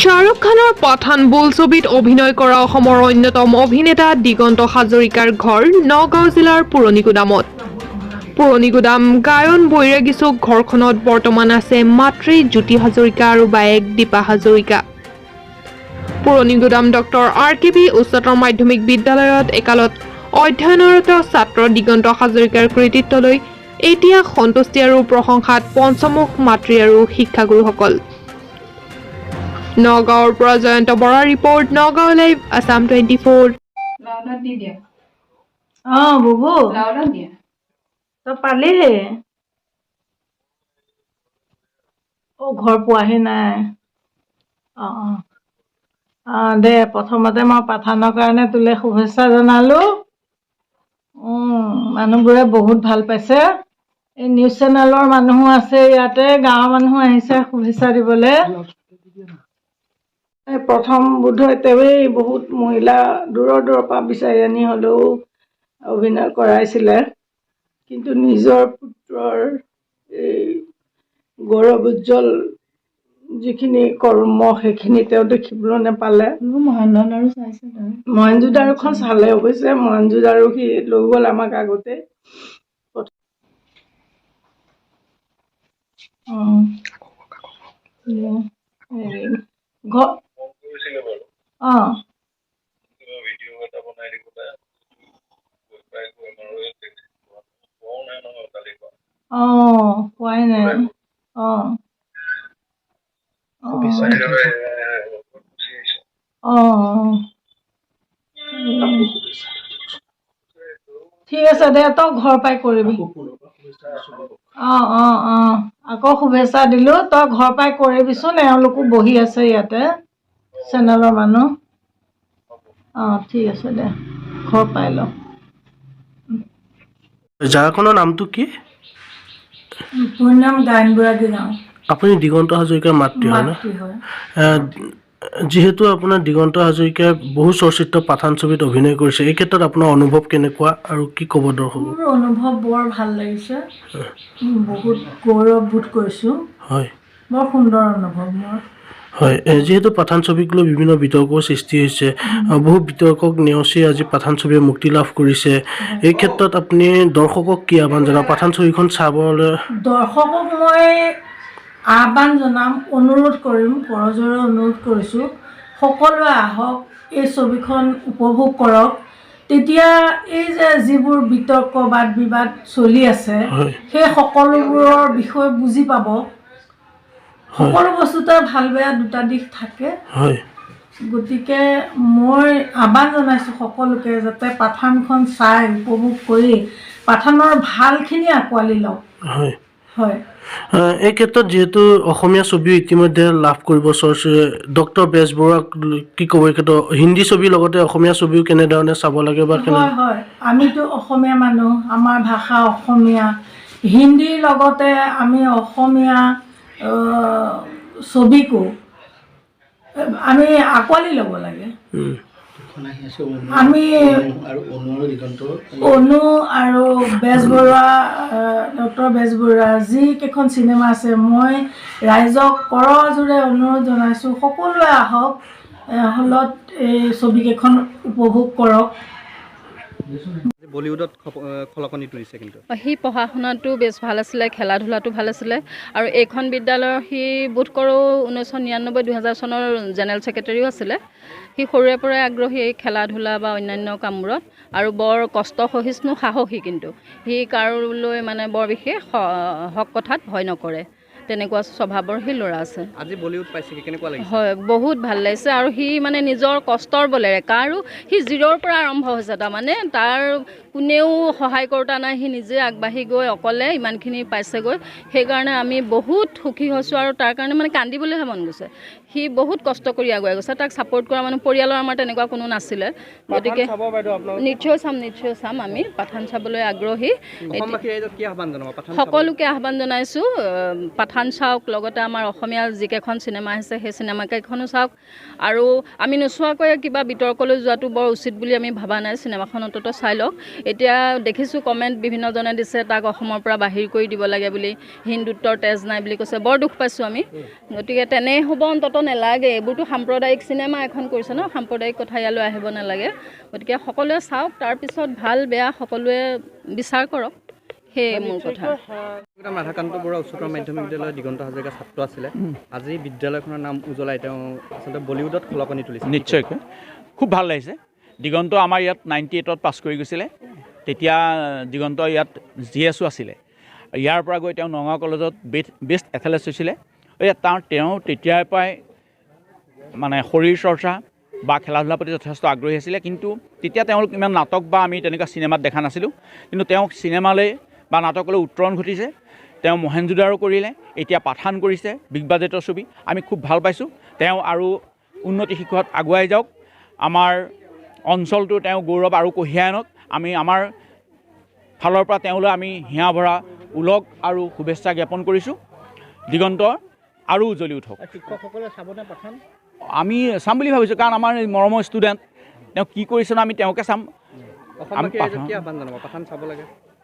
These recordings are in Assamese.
শ্বাহৰুখ খানৰ পাঠান বোলছবিত অভিনয় কৰা অসমৰ অন্যতম অভিনেতা দিগন্ত হাজৰিকাৰ ঘৰ নগাঁও জিলাৰ পুৰণিগুদামত। পুৰণিগুদাম গায়ন বৈৰাগী চুক ঘৰখনত বৰ্তমান আছে মাতৃ জ্যোতি হাজৰিকা আৰু বায়েক দীপা হাজৰিকা। পুৰণিগুদাম ডক্টৰ RKB উচ্চতৰ মাধ্যমিক বিদ্যালয়ত একালত অধ্যয়নৰত ছাত্ৰ দিগন্ত হাজৰিকাৰ কৃতিত্বলৈ এতিয়া সন্তুষ্টি আৰু প্ৰশংসাত পঞ্চমুখ মাতৃ আৰু শিক্ষাগুৰুসকল। নগাঁৱৰ পৰা জয়ন্ত বৰা ৰিপৰ্ট, নগাঁও লাইভ, আছাম 24। বুবু তই পালিহে ঘৰ পোৱাহি নাই। দে প্ৰথমতে মই পাঠানৰ কাৰণে তোলে শুভেচ্ছা জনালো। মানুহবোৰে বহুত ভাল পাইছে। এই নিউজ চেনেলৰ মানুহো আছে, ইয়াতে গাঁৱৰ মানুহো আহিছে শুভেচ্ছা দিবলৈ। প্ৰথম বোধহয় তেওঁৱেই বহুত মহিলা দূৰৰ পৰা বিচাৰি আনি হ'লেও অভিনয় কৰাইছিলে, কিন্তু নিজৰ পুত্ৰৰ এই গৌৰৱ উজ্জ্বল যিখিনি কৰ্ম সেইখিনি তেওঁ দেখিবলৈ নাপালে। মহেঞ্জোদাৰোখন চালে অৱশ্যে, মহেঞ্জোদাৰো সি লৈ গ'ল আমাক আগতে। পোৱাই নাই। ঠিক আছে দে, তই ঘৰ পাই কৰিবি। আকৌ শুভেচ্ছা দিলো, তই ঘৰ পাই কৰিবিচোন। এওঁলোকো বহি আছে ইয়াতে, চেনেলৰ মানুহ। ঠিক আছে দে, ঘৰ পাই ল। জাগাখনৰ নামটো কি? নাম গায়ন বৈৰাগী গাঁও। আপুনি দিগন্ত হাজৰিকাৰ মাতৃ হয় ন? যিহেতু আপোনাৰ দিগন্ত হাজৰিকাই বহু চৰ্চিত পাঠান ছবিত অভিনয় কৰিছে, এই ক্ষেত্ৰত আপোনাৰ অনুভৱ কেনেকুৱা আৰু কি ক'ব দৰ্শক? মোৰ অনুভৱ বৰ ভাল লাগিছে, বহুত গৌৰৱবোধ কৰিছোঁ। হয়, বৰ সুন্দৰ অনুভৱ মোৰ। হয়, যিহেতু পাঠান ছবিক লৈ বিভিন্ন বিতৰ্কৰ সৃষ্টি হৈছে, বহু বিতৰ্কক নেওচি আজি পাঠান ছবিয়ে মুক্তি লাভ কৰিছে। এই ক্ষেত্ৰত আপুনি দৰ্শকক কি আহ্বান জনাব? পাঠান ছবিখন চাবলৈ দৰ্শকক মই আহ্বান জনাম, অনুৰোধ কৰিম, কৰজোৰে অনুৰোধ কৰিছোঁ, সকলোৱে আহক, এই ছবিখন উপভোগ কৰক। তেতিয়া এই যে যিবোৰ বিতৰ্ক বাদ বিবাদ চলি আছে, সেই সকলোবোৰৰ বিষয়ে বুজি পাব। সকলো বস্তুতে ভাল বেয়া দুটা দিশ থাকে। গতিকে মই আহ্বান জনাইছোঁ সকলোকে যাতে পাঠানখন চাই উপভোগ কৰি পাঠানৰ ভালখিনি আঁকোৱালি লওক। হয়, এই ক্ষেত্ৰত যিহেতু অসমীয়া ছবিও ইতিমধ্যে লাভ কৰিব ডক্টৰ বেজবৰুৱাক কি ক'ব? এই ক্ষেত্ৰত হিন্দী ছবিৰ লগতে অসমীয়া ছবিও কেনেধৰণে চাব লাগে বা হয়, আমিতো অসমীয়া মানুহ, আমাৰ ভাষা অসমীয়া। হিন্দীৰ লগতে আমি অসমীয়া ছবিকো আমি আঁকোৱালি ল'ব লাগে। আমি অনু আৰু বেজবৰুৱা, ডক্টৰ বেজবৰুৱা যিকেইখন চিনেমা আছে, মই ৰাইজক কৰজোৰে অনুৰোধ জনাইছোঁ, সকলোৱে আহক, হলত এই ছবিকেইখন উপভোগ কৰক। বলিউডত খলকনি তুলিছে, কিন্তু সি পঢ়া শুনাটো বেছ ভাল আছিলে, খেলা ধূলাটো ভাল আছিলে, আৰু এইখন বিদ্যালয়ৰ সি বোধ কৰোঁ 1999-2000 চনৰ জেনেৰেল ছেক্ৰেটাৰীও আছিলে। সি সৰুৰে পৰাই আগ্ৰহী এই খেলা ধূলা বা অন্যান্য কামবোৰত, আৰু বৰ কষ্ট সহিষ্ণু, সাহসী। কিন্তু সি কাৰোলৈ মানে বৰ বিশেষ হক কথাত ভয় নকৰে, তেনেকুৱা স্বভাৱৰ সি ল'ৰা আছে। আজি বলিউড পাইছে, কেনেকুৱা লাগিছে? হয়, বহুত ভাল লাগিছে। আৰু সি মানে নিজৰ কষ্টৰ বলেৰে, সি জিৰ'ৰ পৰা আৰম্ভ হৈছে। তাৰমানে তাৰ কোনেও সহায় কৰোঁতা নাই, সি নিজে আগবাঢ়ি গৈ অকলে ইমানখিনি পাইছেগৈ। সেইকাৰণে আমি বহুত সুখী হৈছোঁ, আৰু তাৰ কাৰণে মানে কান্দিবলৈহে মন গৈছে। সি বহুত কষ্ট কৰি আগুৱাই গৈছে, তাক ছাপোৰ্ট কৰা মানুহ পৰিয়ালৰ আমাৰ তেনেকুৱা কোনো নাছিলে। গতিকে নিশ্চয় চাম, আমি পাঠান চাবলৈ আগ্ৰহী। সকলোকে আহ্বান জনাইছোঁ, পাঠান পাঠান চাওক, লগতে আমাৰ অসমীয়া যিকেইখন চিনেমা আহিছে সেই চিনেমাকেইখনো চাওক। আৰু আমি নোচোৱাকৈ কিবা বিতৰ্কলৈ যোৱাটো বৰ উচিত বুলি আমি ভবা নাই। চিনেমাখন অন্ততঃ চাই লওক। এতিয়া দেখিছোঁ কমেণ্ট বিভিন্নজনে দিছে তাক অসমৰ পৰা বাহিৰ কৰি দিব লাগে বুলি, হিন্দুত্বৰ তেজ নাই বুলি কৈছে। বৰ দুখ পাইছোঁ আমি। গতিকে তেনে হ'ব অন্ততঃ নালাগে। এইবোৰতো সাম্প্ৰদায়িক চিনেমা এখন কৰিছে ন, সাম্প্ৰদায়িক কথা ইয়ালৈ আহিব নালাগে। গতিকে সকলোৱে চাওক, তাৰপিছত ভাল বেয়া সকলোৱে বিচাৰ কৰক। সেয়ে মোৰ কথা। ৰাধাকান্ত বৰুৱা উচ্চতৰ মাধ্যমিক বিদ্যালয়ৰ দিগন্ত হাজৰিকা ছাত্ৰ আছিলে। আজি বিদ্যালয়খনৰ নাম উজ্বলাই তেওঁ আচলতে বলিউডত খলকনি তুলিছে। নিশ্চয়কৈ খুব ভাল লাগিছে। দিগন্ত আমাৰ ইয়াত 98ত পাছ কৰি গৈছিলে। তেতিয়া দিগন্ত ইয়াত GSO আছিলে। ইয়াৰ পৰা গৈ তেওঁ নগাঁও কলেজত বেষ্ট এথলেটিক্স হৈছিলে। তেওঁ তেতিয়াৰ পৰাই মানে শৰীৰ চৰ্চা বা খেলা ধূলাৰ প্ৰতি যথেষ্ট আগ্ৰহী আছিলে। কিন্তু তেতিয়া তেওঁলোক ইমান নাটক বা আমি তেনেকুৱা চিনেমাত দেখা নাছিলোঁ। কিন্তু তেওঁ চিনেমালৈ বা নাটকলৈ উত্তৰণ ঘটিছে। তেওঁ মহেঞ্জোদাৰো কৰিলে, এতিয়া পাঠান কৰিছে, বিগ বাজেটৰ ছবি। আমি খুব ভাল পাইছোঁ। তেওঁ আৰু উন্নতি শিখৰত আগুৱাই যাওক। আমাৰ অঞ্চলটো তেওঁ গৌৰৱ আৰু কঢ়িয়াই আনক। আমি আমাৰ ফালৰ পৰা তেওঁলৈ আমি হিয়া ভৰা ওলগ আৰু শুভেচ্ছা জ্ঞাপন কৰিছোঁ। দিগন্ত আৰু উজ্বলি উঠক। শিক্ষকসকলে চাবনে পাঠান? আমি চাম বুলি ভাবিছোঁ, কাৰণ আমাৰ মৰমৰ ষ্টুডেণ্ট, তেওঁ কি কৰিছে ন আমি তেওঁকে চাম। আমি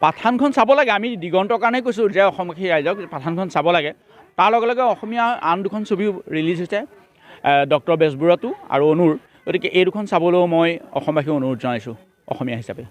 পাঠানখন চাব লাগে। আমি দিগন্তৰ কাৰণেই কৈছোঁ যে অসমবাসী ৰাইজক পাঠানখন চাব লাগে। তাৰ লগে লগে অসমীয়া আন দুখন ছবিও ৰিলিজ হৈছে, ডক্টৰ বেজবৰুৱাটো আৰু অনুৰ। গতিকে এই দুখন চাবলৈও মই অসমবাসীক অনুৰোধ জনাইছোঁ অসমীয়া হিচাপে।